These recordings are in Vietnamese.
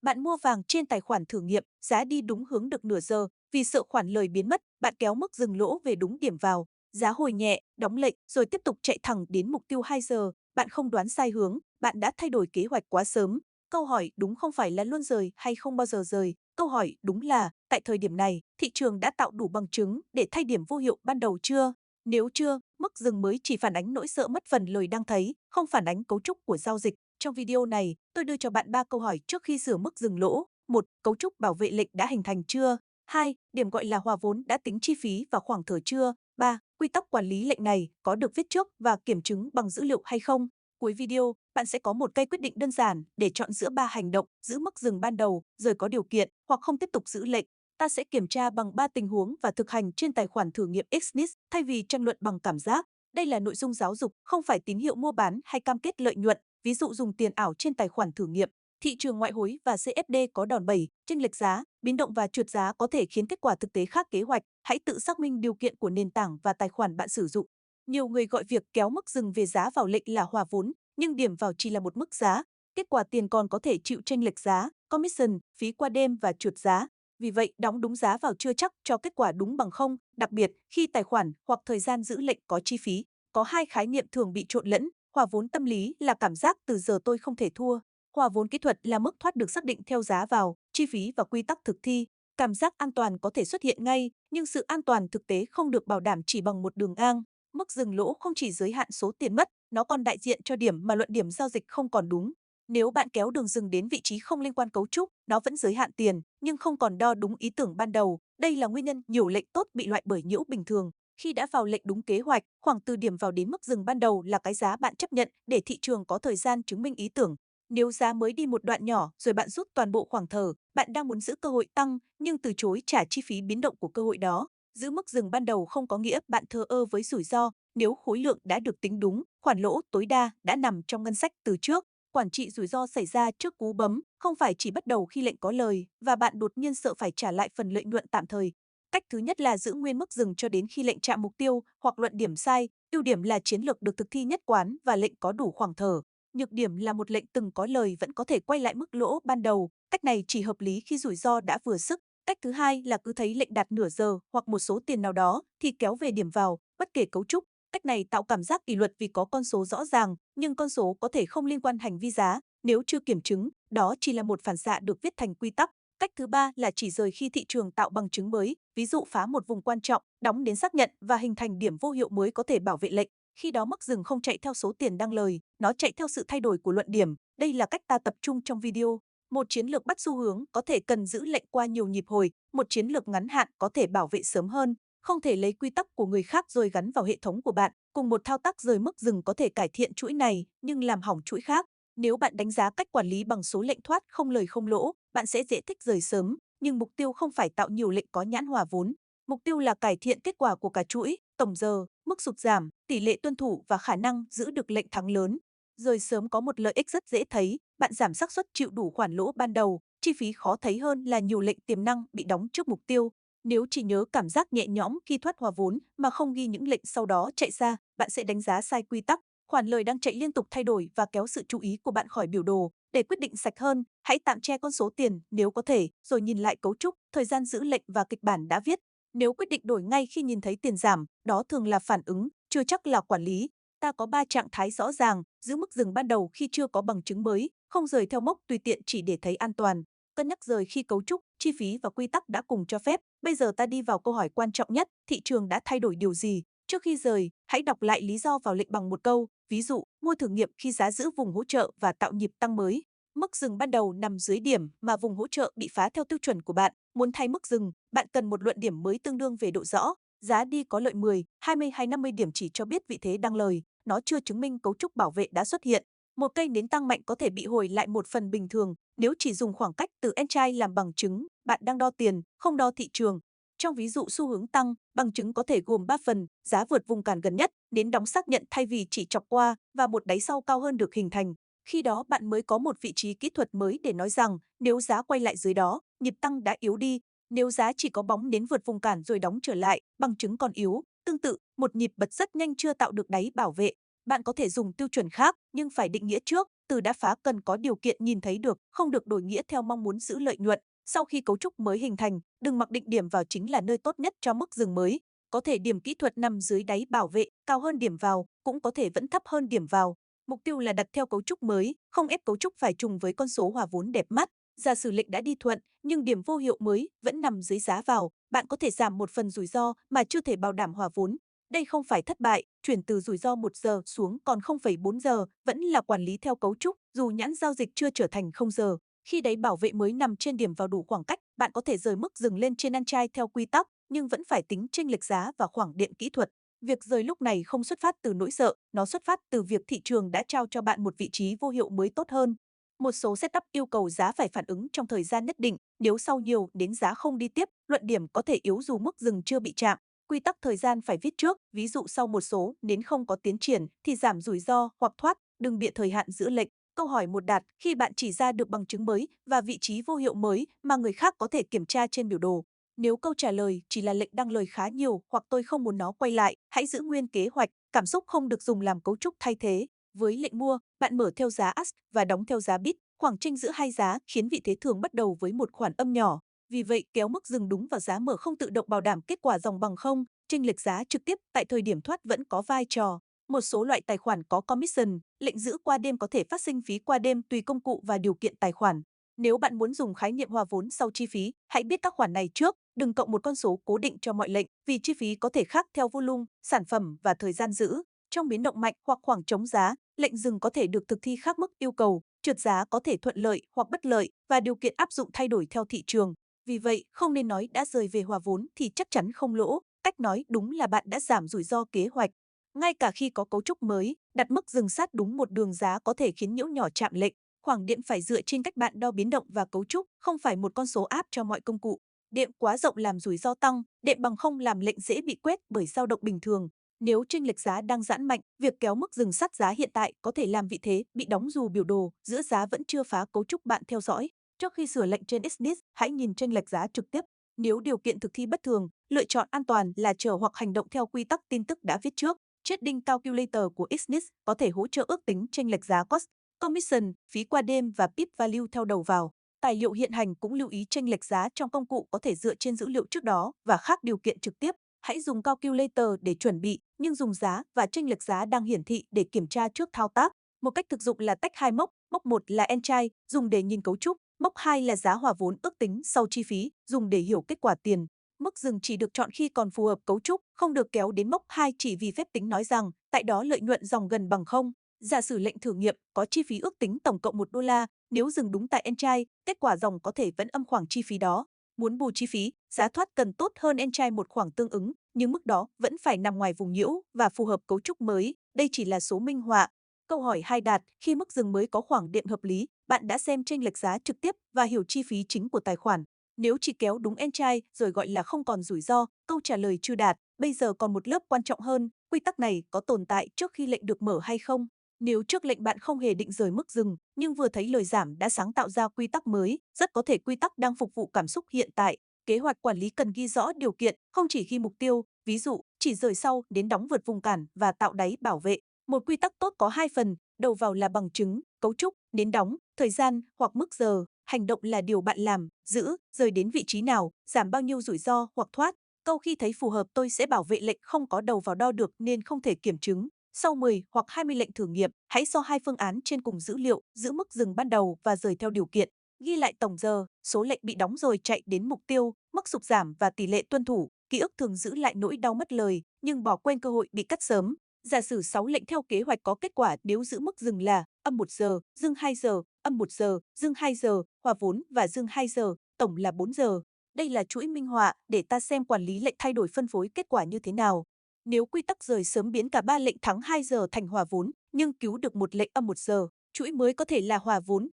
Bạn mua vàng trên tài khoản thử nghiệm, giá đi đúng hướng được nửa giờ, vì sợ khoản lời biến mất, bạn kéo mức dừng lỗ về đúng điểm vào, giá hồi nhẹ, đóng lệnh rồi tiếp tục chạy thẳng đến mục tiêu 2 giờ, bạn không đoán sai hướng, bạn đã thay đổi kế hoạch quá sớm. Câu hỏi đúng không phải là luôn rời hay không bao giờ rời, câu hỏi đúng là tại thời điểm này, thị trường đã tạo đủ bằng chứng để thay điểm vô hiệu ban đầu chưa? Nếu chưa, mức dừng mới chỉ phản ánh nỗi sợ mất phần lời đang thấy, không phản ánh cấu trúc của giao dịch. Trong video này, tôi đưa cho bạn 3 câu hỏi trước khi sửa mức dừng lỗ. 1. Cấu trúc bảo vệ lệnh đã hình thành chưa? 2. Điểm gọi là hòa vốn đã tính chi phí và khoảng thời chưa? 3. Quy tắc quản lý lệnh này có được viết trước và kiểm chứng bằng dữ liệu hay không? Cuối video, bạn sẽ có một cây quyết định đơn giản để chọn giữa 3 hành động: giữ mức dừng ban đầu, rồi có điều kiện, hoặc không tiếp tục giữ lệnh. Ta sẽ kiểm tra bằng 3 tình huống và thực hành trên tài khoản thử nghiệm Xnist thay vì tranh luận bằng cảm giác. Đây là nội dung giáo dục, không phải tín hiệu mua bán hay cam kết lợi nhuận. Ví dụ dùng tiền ảo trên tài khoản thử nghiệm. Thị trường ngoại hối và CFD có đòn bẩy, chênh lệch giá, biến động và trượt giá có thể khiến kết quả thực tế khác kế hoạch. Hãy tự xác minh điều kiện của nền tảng và tài khoản bạn sử dụng. Nhiều người gọi việc kéo mức dừng về giá vào lệnh là hòa vốn, nhưng điểm vào chỉ là một mức giá. Kết quả tiền còn có thể chịu chênh lệch giá, commission, phí qua đêm và trượt giá. Vì vậy, đóng đúng giá vào chưa chắc cho kết quả đúng bằng không, đặc biệt khi tài khoản hoặc thời gian giữ lệnh có chi phí. Có hai khái niệm thường bị trộn lẫn. Hòa vốn tâm lý là cảm giác từ giờ tôi không thể thua. Hòa vốn kỹ thuật là mức thoát được xác định theo giá vào, chi phí và quy tắc thực thi. Cảm giác an toàn có thể xuất hiện ngay, nhưng sự an toàn thực tế không được bảo đảm chỉ bằng một đường ngang. Mức dừng lỗ không chỉ giới hạn số tiền mất, nó còn đại diện cho điểm mà luận điểm giao dịch không còn đúng. Nếu bạn kéo đường dừng đến vị trí không liên quan cấu trúc, nó vẫn giới hạn tiền, nhưng không còn đo đúng ý tưởng ban đầu. Đây là nguyên nhân nhiều lệnh tốt bị loại bởi nhiễu bình thường. Khi đã vào lệnh đúng kế hoạch, khoảng từ điểm vào đến mức dừng ban đầu là cái giá bạn chấp nhận để thị trường có thời gian chứng minh ý tưởng. Nếu giá mới đi một đoạn nhỏ rồi bạn rút toàn bộ khoảng thở, bạn đang muốn giữ cơ hội tăng nhưng từ chối trả chi phí biến động của cơ hội đó. Giữ mức dừng ban đầu không có nghĩa bạn thờ ơ với rủi ro. Nếu khối lượng đã được tính đúng, khoản lỗ tối đa đã nằm trong ngân sách từ trước. Quản trị rủi ro xảy ra trước cú bấm, không phải chỉ bắt đầu khi lệnh có lời và bạn đột nhiên sợ phải trả lại phần lợi nhuận tạm thời. Cách thứ nhất là giữ nguyên mức dừng cho đến khi lệnh chạm mục tiêu hoặc luận điểm sai. Ưu điểm là chiến lược được thực thi nhất quán và lệnh có đủ khoảng thở. Nhược điểm là một lệnh từng có lời vẫn có thể quay lại mức lỗ ban đầu. Cách này chỉ hợp lý khi rủi ro đã vừa sức. Cách thứ hai là cứ thấy lệnh đạt nửa giờ hoặc một số tiền nào đó thì kéo về điểm vào, bất kể cấu trúc. Cách này tạo cảm giác kỷ luật vì có con số rõ ràng, nhưng con số có thể không liên quan hành vi giá. Nếu chưa kiểm chứng, đó chỉ là một phản xạ được viết thành quy tắc. Cách thứ ba là chỉ rời khi thị trường tạo bằng chứng mới, ví dụ phá một vùng quan trọng, đóng đến xác nhận và hình thành điểm vô hiệu mới có thể bảo vệ lệnh. Khi đó mức dừng không chạy theo số tiền đang lời, nó chạy theo sự thay đổi của luận điểm. Đây là cách ta tập trung trong video. Một chiến lược bắt xu hướng có thể cần giữ lệnh qua nhiều nhịp hồi, một chiến lược ngắn hạn có thể bảo vệ sớm hơn. Không thể lấy quy tắc của người khác rồi gắn vào hệ thống của bạn. Cùng một thao tác rời mức dừng có thể cải thiện chuỗi này nhưng làm hỏng chuỗi khác. Nếu bạn đánh giá cách quản lý bằng số lệnh thoát không lời không lỗ, bạn sẽ dễ thích rời sớm, nhưng mục tiêu không phải tạo nhiều lệnh có nhãn hòa vốn. Mục tiêu là cải thiện kết quả của cả chuỗi, tổng giờ, mức sụt giảm, tỷ lệ tuân thủ và khả năng giữ được lệnh thắng lớn. Rời sớm có một lợi ích rất dễ thấy, bạn giảm xác suất chịu đủ khoản lỗ ban đầu, chi phí khó thấy hơn là nhiều lệnh tiềm năng bị đóng trước mục tiêu. Nếu chỉ nhớ cảm giác nhẹ nhõm khi thoát hòa vốn mà không ghi những lệnh sau đó chạy ra, bạn sẽ đánh giá sai quy tắc. Khoản lời đang chạy liên tục thay đổi và kéo sự chú ý của bạn khỏi biểu đồ. Để quyết định sạch hơn, hãy tạm che con số tiền nếu có thể, rồi nhìn lại cấu trúc, thời gian giữ lệnh và kịch bản đã viết. Nếu quyết định đổi ngay khi nhìn thấy tiền giảm, đó thường là phản ứng, chưa chắc là quản lý. Ta có 3 trạng thái rõ ràng: giữ mức dừng ban đầu khi chưa có bằng chứng mới, không rời theo mốc tùy tiện chỉ để thấy an toàn, cân nhắc rời khi cấu trúc, chi phí và quy tắc đã cùng cho phép. Bây giờ ta đi vào câu hỏi quan trọng nhất, thị trường đã thay đổi điều gì? Trước khi rời, hãy đọc lại lý do vào lệnh bằng một câu, ví dụ, mua thử nghiệm khi giá giữ vùng hỗ trợ và tạo nhịp tăng mới. Mức dừng ban đầu nằm dưới điểm mà vùng hỗ trợ bị phá theo tiêu chuẩn của bạn. Muốn thay mức dừng, bạn cần một luận điểm mới tương đương về độ rõ. Giá đi có lợi 10, 20 hay 50 điểm chỉ cho biết vị thế đang lời, nó chưa chứng minh cấu trúc bảo vệ đã xuất hiện. Một cây nến tăng mạnh có thể bị hồi lại một phần bình thường nếu chỉ dùng khoảng cách từ entry làm bằng chứng, bạn đang đo tiền, không đo thị trường. Trong ví dụ xu hướng tăng, bằng chứng có thể gồm 3 phần: giá vượt vùng cản gần nhất, nến đóng xác nhận thay vì chỉ chọc qua và một đáy sau cao hơn được hình thành. Khi đó bạn mới có một vị trí kỹ thuật mới để nói rằng nếu giá quay lại dưới đó, nhịp tăng đã yếu đi. Nếu giá chỉ có bóng nến vượt vùng cản rồi đóng trở lại, bằng chứng còn yếu. Tương tự, một nhịp bật rất nhanh chưa tạo được đáy bảo vệ. Bạn có thể dùng tiêu chuẩn khác nhưng phải định nghĩa trước, từ đã phá cần có điều kiện nhìn thấy được, không được đổi nghĩa theo mong muốn giữ lợi nhuận. Sau khi cấu trúc mới hình thành, đừng mặc định điểm vào chính là nơi tốt nhất cho mức dừng mới. Có thể điểm kỹ thuật nằm dưới đáy bảo vệ, cao hơn điểm vào, cũng có thể vẫn thấp hơn điểm vào. Mục tiêu là đặt theo cấu trúc mới, không ép cấu trúc phải trùng với con số hòa vốn đẹp mắt. Giả sử lệnh đã đi thuận, nhưng điểm vô hiệu mới vẫn nằm dưới giá vào, bạn có thể giảm một phần rủi ro mà chưa thể bảo đảm hòa vốn. Đây không phải thất bại, chuyển từ rủi ro 1 giờ xuống còn 0,4 giờ, vẫn là quản lý theo cấu trúc, dù nhãn giao dịch chưa trở thành 0 giờ. Khi đáy bảo vệ mới nằm trên điểm vào đủ khoảng cách, bạn có thể rời mức dừng lên trên ăn chai theo quy tắc, nhưng vẫn phải tính chênh lệch giá và khoảng điện kỹ thuật. Việc rời lúc này không xuất phát từ nỗi sợ, nó xuất phát từ việc thị trường đã trao cho bạn một vị trí vô hiệu mới tốt hơn. Một số setup yêu cầu giá phải phản ứng trong thời gian nhất định, nếu sau nhiều đến giá không đi tiếp, luận điểm có thể yếu dù mức dừng chưa bị chạm. Quy tắc thời gian phải viết trước, ví dụ sau một số đến không có tiến triển thì giảm rủi ro hoặc thoát, đừng bịa thời hạn giữ lệnh. Câu hỏi một đạt khi bạn chỉ ra được bằng chứng mới và vị trí vô hiệu mới mà người khác có thể kiểm tra trên biểu đồ. Nếu câu trả lời chỉ là lệnh đăng lời khá nhiều hoặc tôi không muốn nó quay lại, hãy giữ nguyên kế hoạch, cảm xúc không được dùng làm cấu trúc thay thế. Với lệnh mua, bạn mở theo giá ask và đóng theo giá bid, khoảng chênh giữa hai giá khiến vị thế thường bắt đầu với một khoản âm nhỏ. Vì vậy, kéo mức dừng đúng vào giá mở không tự động bảo đảm kết quả dòng bằng không, chênh lệch giá trực tiếp tại thời điểm thoát vẫn có vai trò. Một số loại tài khoản có commission, lệnh giữ qua đêm có thể phát sinh phí qua đêm tùy công cụ và điều kiện tài khoản. Nếu bạn muốn dùng khái niệm hòa vốn sau chi phí, hãy biết các khoản này trước, đừng cộng một con số cố định cho mọi lệnh, vì chi phí có thể khác theo volume, sản phẩm và thời gian giữ. Trong biến động mạnh hoặc khoảng trống giá, lệnh dừng có thể được thực thi khác mức yêu cầu, trượt giá có thể thuận lợi hoặc bất lợi và điều kiện áp dụng thay đổi theo thị trường. Vì vậy, không nên nói đã rời về hòa vốn thì chắc chắn không lỗ, cách nói đúng là bạn đã giảm rủi ro kế hoạch. Ngay cả khi có cấu trúc mới, đặt mức dừng sát đúng một đường giá có thể khiến nhiễu nhỏ chạm lệnh. Khoảng điện phải dựa trên cách bạn đo biến động và cấu trúc, không phải một con số áp cho mọi công cụ. Đệm quá rộng làm rủi ro tăng, đệm bằng không làm lệnh dễ bị quét bởi dao động bình thường. Nếu chênh lệch giá đang giãn mạnh, việc kéo mức dừng sát giá hiện tại có thể làm vị thế bị đóng dù biểu đồ giữa giá vẫn chưa phá cấu trúc bạn theo dõi. Trước khi sửa lệnh trên Xnis, hãy nhìn chênh lệch giá trực tiếp. Nếu điều kiện thực thi bất thường, lựa chọn an toàn là chờ hoặc hành động theo quy tắc tin tức đã viết trước. Trading Calculator của Xnis có thể hỗ trợ ước tính chênh lệch giá cost, commission, phí qua đêm và pip value theo đầu vào. Tài liệu hiện hành cũng lưu ý chênh lệch giá trong công cụ có thể dựa trên dữ liệu trước đó và khác điều kiện trực tiếp. Hãy dùng calculator để chuẩn bị, nhưng dùng giá và chênh lệch giá đang hiển thị để kiểm tra trước thao tác. Một cách thực dụng là tách hai mốc, mốc 1 là entry, dùng để nhìn cấu trúc, mốc 2 là giá hòa vốn ước tính sau chi phí, dùng để hiểu kết quả tiền. Mức dừng chỉ được chọn khi còn phù hợp cấu trúc, không được kéo đến mốc 2 chỉ vì phép tính nói rằng tại đó lợi nhuận dòng gần bằng không. Giả sử lệnh thử nghiệm có chi phí ước tính tổng cộng $1, nếu dừng đúng tại entry, kết quả dòng có thể vẫn âm khoảng chi phí đó. Muốn bù chi phí, giá thoát cần tốt hơn entry một khoảng tương ứng, nhưng mức đó vẫn phải nằm ngoài vùng nhiễu và phù hợp cấu trúc mới. Đây chỉ là số minh họa. Câu hỏi 2 đạt, khi mức dừng mới có khoảng đệm hợp lý, bạn đã xem chênh lệch giá trực tiếp và hiểu chi phí chính của tài khoản. Nếu chỉ kéo đúng entry rồi gọi là không còn rủi ro, câu trả lời chưa đạt. Bây giờ còn một lớp quan trọng hơn, quy tắc này có tồn tại trước khi lệnh được mở hay không? Nếu trước lệnh bạn không hề định rời mức dừng, nhưng vừa thấy lời giảm đã sáng tạo ra quy tắc mới, rất có thể quy tắc đang phục vụ cảm xúc hiện tại. Kế hoạch quản lý cần ghi rõ điều kiện, không chỉ ghi mục tiêu, ví dụ, chỉ rời sau đến đóng vượt vùng cản và tạo đáy bảo vệ. Một quy tắc tốt có hai phần, đầu vào là bằng chứng, cấu trúc, đến đóng, thời gian hoặc mức giờ, hành động là điều bạn làm, giữ, rời đến vị trí nào, giảm bao nhiêu rủi ro hoặc thoát. Câu khi thấy phù hợp tôi sẽ bảo vệ lệnh không có đầu vào đo được nên không thể kiểm chứng. Sau 10 hoặc 20 lệnh thử nghiệm, hãy so hai phương án trên cùng dữ liệu, giữ mức dừng ban đầu và rời theo điều kiện. Ghi lại tổng giờ, số lệnh bị đóng rồi chạy đến mục tiêu, mức sụt giảm và tỷ lệ tuân thủ. Ký ức thường giữ lại nỗi đau mất lời, nhưng bỏ quên cơ hội bị cắt sớm. Giả sử 6 lệnh theo kế hoạch có kết quả nếu giữ mức dừng là âm 1 giờ, dừng 2 giờ, âm 1 giờ, dừng 2 giờ, hòa vốn và dừng 2 giờ, tổng là 4 giờ. Đây là chuỗi minh họa để ta xem quản lý lệnh thay đổi phân phối kết quả như thế nào. Nếu quy tắc rời sớm biến cả 3 lệnh thắng 2 giờ thành hòa vốn, nhưng cứu được một lệnh âm 1 giờ, chuỗi mới có thể là hòa vốn,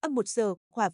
âm 1 giờ, hòa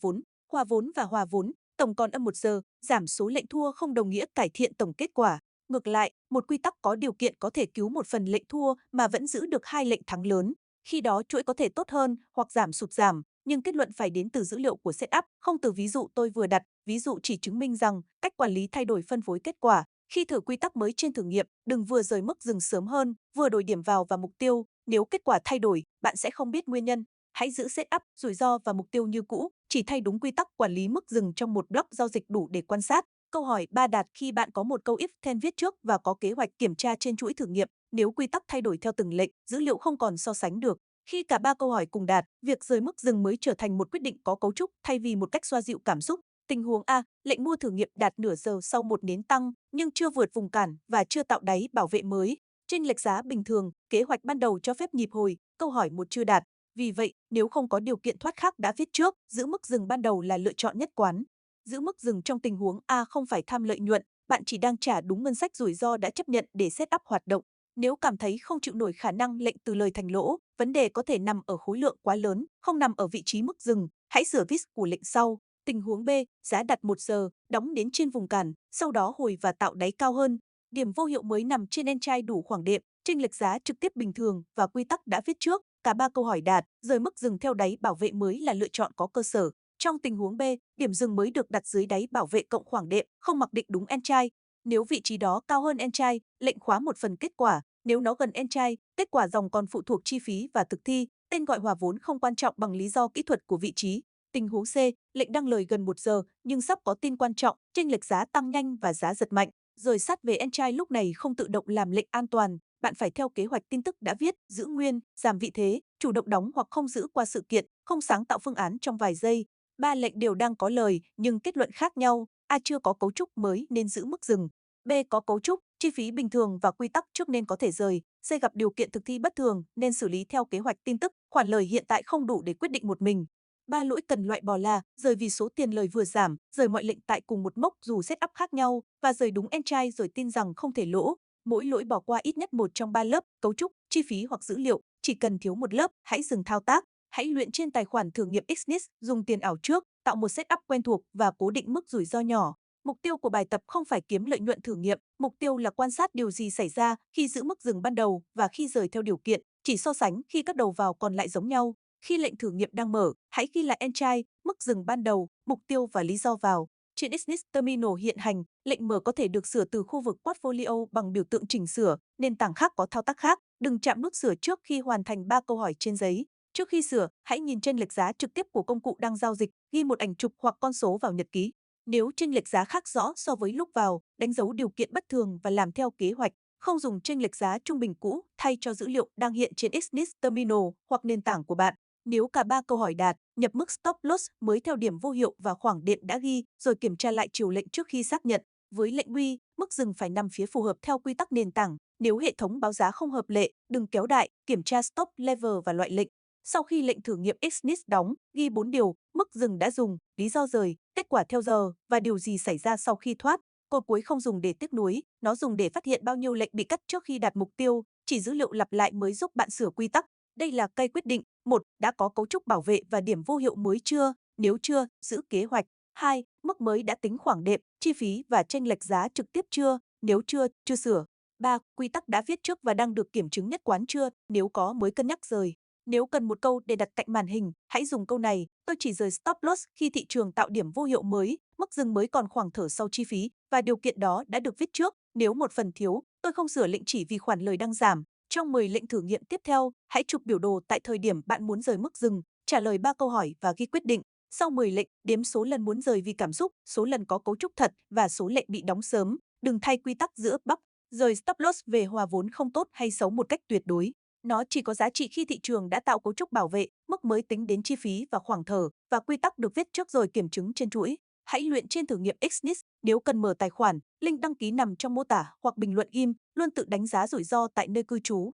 vốn và hòa vốn, tổng còn âm 1 giờ, giảm số lệnh thua không đồng nghĩa cải thiện tổng kết quả. Ngược lại, một quy tắc có điều kiện có thể cứu một phần lệnh thua mà vẫn giữ được hai lệnh thắng lớn. Khi đó chuỗi có thể tốt hơn hoặc giảm sụt giảm, nhưng kết luận phải đến từ dữ liệu của setup, không từ ví dụ tôi vừa đặt. Ví dụ chỉ chứng minh rằng cách quản lý thay đổi phân phối kết quả. Khi thử quy tắc mới trên thử nghiệm, đừng vừa rời mức dừng sớm hơn, vừa đổi điểm vào và mục tiêu. Nếu kết quả thay đổi, bạn sẽ không biết nguyên nhân. Hãy giữ setup, rủi ro và mục tiêu như cũ, chỉ thay đúng quy tắc quản lý mức dừng trong một block giao dịch đủ để quan sát. Câu hỏi 3 đạt khi bạn có một câu if then viết trước và có kế hoạch kiểm tra trên chuỗi thử nghiệm. Nếu quy tắc thay đổi theo từng lệnh, dữ liệu không còn so sánh được. Khi cả ba câu hỏi cùng đạt, việc rời mức dừng mới trở thành một quyết định có cấu trúc thay vì một cách xoa dịu cảm xúc. Tình huống A, lệnh mua thử nghiệm đạt nửa giờ sau một nến tăng nhưng chưa vượt vùng cản và chưa tạo đáy bảo vệ mới. Chênh lệch giá bình thường, kế hoạch ban đầu cho phép nhịp hồi, câu hỏi một chưa đạt. Vì vậy, nếu không có điều kiện thoát khác đã viết trước, giữ mức dừng ban đầu là lựa chọn nhất quán. Giữ mức dừng trong tình huống A không phải tham lợi nhuận, bạn chỉ đang trả đúng ngân sách rủi ro đã chấp nhận để setup hoạt động. Nếu cảm thấy không chịu nổi khả năng lệnh từ lời thành lỗ, vấn đề có thể nằm ở khối lượng quá lớn, không nằm ở vị trí mức dừng, hãy sửa viết của lệnh sau. Tình huống B, giá đặt 1 giờ, đóng đến trên vùng cản, sau đó hồi và tạo đáy cao hơn. Điểm vô hiệu mới nằm trên entry đủ khoảng đệm, chênh lệch giá trực tiếp bình thường và quy tắc đã viết trước. Cả ba câu hỏi đạt, rời mức dừng theo đáy bảo vệ mới là lựa chọn có cơ sở. Trong tình huống B, điểm dừng mới được đặt dưới đáy bảo vệ cộng khoảng đệm, không mặc định đúng entry. Nếu vị trí đó cao hơn entry, lệnh khóa một phần kết quả. Nếu nó gần entry, kết quả dòng còn phụ thuộc chi phí và thực thi. Tên gọi hòa vốn không quan trọng bằng lý do kỹ thuật của vị trí. Tình huống C, lệnh đăng lời gần 1 giờ nhưng sắp có tin quan trọng, chênh lệch giá tăng nhanh và giá giật mạnh. Rời sát về entry lúc này không tự động làm lệnh an toàn, bạn phải theo kế hoạch tin tức đã viết, giữ nguyên, giảm vị thế, chủ động đóng hoặc không giữ qua sự kiện, không sáng tạo phương án trong vài giây. Ba lệnh đều đang có lời nhưng kết luận khác nhau. A chưa có cấu trúc mới nên giữ mức dừng. B có cấu trúc, chi phí bình thường và quy tắc trước nên có thể rời. C gặp điều kiện thực thi bất thường nên xử lý theo kế hoạch tin tức, khoản lời hiện tại không đủ để quyết định một mình. Ba lỗi cần loại bỏ là rời vì số tiền lời vừa giảm, rời mọi lệnh tại cùng một mốc dù setup khác nhau và rời đúng entry rồi tin rằng không thể lỗ. Mỗi lỗi bỏ qua ít nhất một trong ba lớp, cấu trúc, chi phí hoặc dữ liệu, chỉ cần thiếu một lớp, hãy dừng thao tác. Hãy luyện trên tài khoản thử nghiệm Xnis, dùng tiền ảo trước, tạo một setup quen thuộc và cố định mức rủi ro nhỏ. Mục tiêu của bài tập không phải kiếm lợi nhuận thử nghiệm, mục tiêu là quan sát điều gì xảy ra khi giữ mức dừng ban đầu và khi rời theo điều kiện, chỉ so sánh khi các đầu vào còn lại giống nhau. Khi lệnh thử nghiệm đang mở, hãy ghi lại entry, mức dừng ban đầu, mục tiêu và lý do vào. Trên Xnis Terminal hiện hành, lệnh mở có thể được sửa từ khu vực portfolio bằng biểu tượng chỉnh sửa, nền tảng khác có thao tác khác. Đừng chạm nút sửa trước khi hoàn thành 3 câu hỏi trên giấy. Trước khi sửa, hãy nhìn chênh lệch giá trực tiếp của công cụ đang giao dịch, ghi một ảnh chụp hoặc con số vào nhật ký. Nếu chênh lệch giá khác rõ so với lúc vào, đánh dấu điều kiện bất thường và làm theo kế hoạch. Không dùng chênh lệch giá trung bình cũ thay cho dữ liệu đang hiện trên Xnis Terminal hoặc nền tảng của bạn. Nếu cả ba câu hỏi đạt, nhập mức stop loss mới theo điểm vô hiệu và khoảng đệm đã ghi, rồi kiểm tra lại chiều lệnh trước khi xác nhận. Với lệnh quy, mức dừng phải nằm phía phù hợp theo quy tắc nền tảng. Nếu hệ thống báo giá không hợp lệ, đừng kéo đại, kiểm tra stop level và loại lệnh. Sau khi lệnh thử nghiệm Xnis đóng, ghi 4 điều, mức dừng đã dùng, lý do rời, kết quả theo giờ và điều gì xảy ra sau khi thoát. Cột cuối không dùng để tiếc nuối, nó dùng để phát hiện bao nhiêu lệnh bị cắt trước khi đạt mục tiêu, chỉ dữ liệu lặp lại mới giúp bạn sửa quy tắc. Đây là cây quyết định. 1. Đã có cấu trúc bảo vệ và điểm vô hiệu mới chưa? Nếu chưa, giữ kế hoạch. 2. Mức mới đã tính khoảng đệm, chi phí và chênh lệch giá trực tiếp chưa? Nếu chưa, chưa sửa. 3. Quy tắc đã viết trước và đang được kiểm chứng nhất quán chưa? Nếu có mới cân nhắc rời. Nếu cần một câu để đặt cạnh màn hình, hãy dùng câu này, tôi chỉ rời stop loss khi thị trường tạo điểm vô hiệu mới, mức dừng mới còn khoảng thở sau chi phí và điều kiện đó đã được viết trước. Nếu một phần thiếu, tôi không sửa lệnh chỉ vì khoản lời đang giảm. Trong 10 lệnh thử nghiệm tiếp theo, hãy chụp biểu đồ tại thời điểm bạn muốn rời mức dừng, trả lời 3 câu hỏi và ghi quyết định. Sau 10 lệnh, đếm số lần muốn rời vì cảm xúc, số lần có cấu trúc thật và số lệnh bị đóng sớm. Đừng thay quy tắc giữa bắp, rời stop loss về hòa vốn không tốt hay xấu một cách tuyệt đối. Nó chỉ có giá trị khi thị trường đã tạo cấu trúc bảo vệ, mức mới tính đến chi phí và khoảng thở, và quy tắc được viết trước rồi kiểm chứng trên chuỗi. Hãy luyện trên thử nghiệm Xnis, nếu cần mở tài khoản, link đăng ký nằm trong mô tả hoặc bình luận ghim, luôn tự đánh giá rủi ro tại nơi cư trú.